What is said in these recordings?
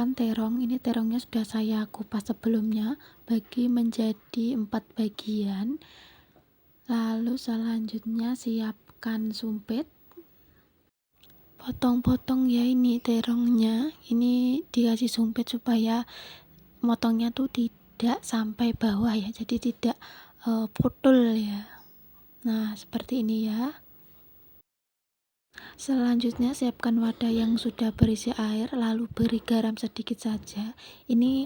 siapkan terong. Ini terongnya sudah saya kupas sebelumnya, bagi menjadi 4 bagian. Lalu selanjutnya siapkan sumpit. Potong-potong ya ini terongnya. Ini dikasih sumpit supaya motongnya tuh tidak sampai bawah ya, jadi tidak putul ya. Nah, seperti ini ya. Selanjutnya siapkan wadah yang sudah berisi air, lalu beri garam sedikit saja. Ini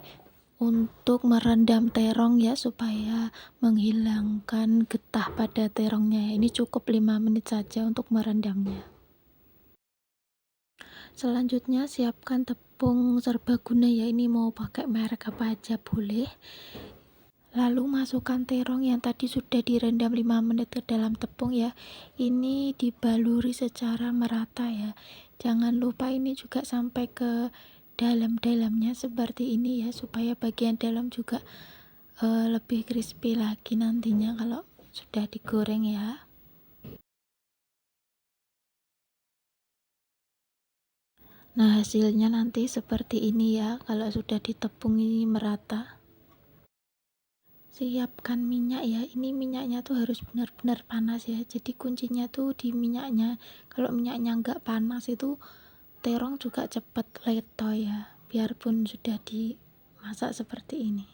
untuk merendam terong ya, supaya menghilangkan getah pada terongnya. Ini cukup 5 menit saja untuk merendamnya. Selanjutnya siapkan tepung serbaguna ya, ini mau pakai merek apa aja boleh. Lalu masukkan terong yang tadi sudah direndam 5 menit ke dalam tepung ya. Ini dibaluri secara merata ya. Jangan lupa ini juga sampai ke dalam-dalamnya seperti ini ya, supaya bagian dalam juga lebih crispy lagi nantinya kalau sudah digoreng ya. Nah, hasilnya nanti seperti ini ya, kalau sudah ditepungi merata. Siapkan minyak ya, ini minyaknya tuh harus benar-benar panas ya, jadi kuncinya tuh di minyaknya. Kalau minyaknya nggak panas itu terong juga cepet leto ya, biarpun sudah dimasak seperti ini.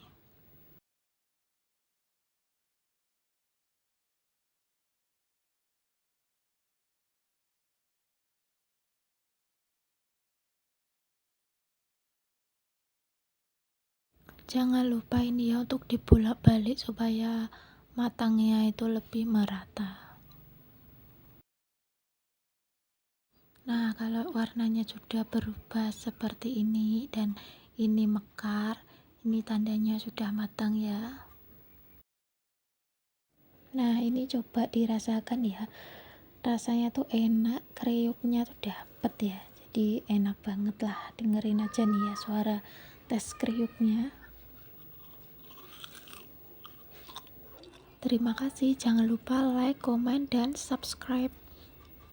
Jangan lupa ini ya, untuk dibolak-balik supaya matangnya itu lebih merata. Nah, kalau warnanya sudah berubah seperti ini dan ini mekar, ini tandanya sudah matang ya. Nah, ini coba dirasakan ya, rasanya tuh enak, kriuknya tuh dapet ya, jadi enak banget lah. Dengerin aja nih ya suara tes kriuknya. Terima kasih, jangan lupa like, komen, dan subscribe.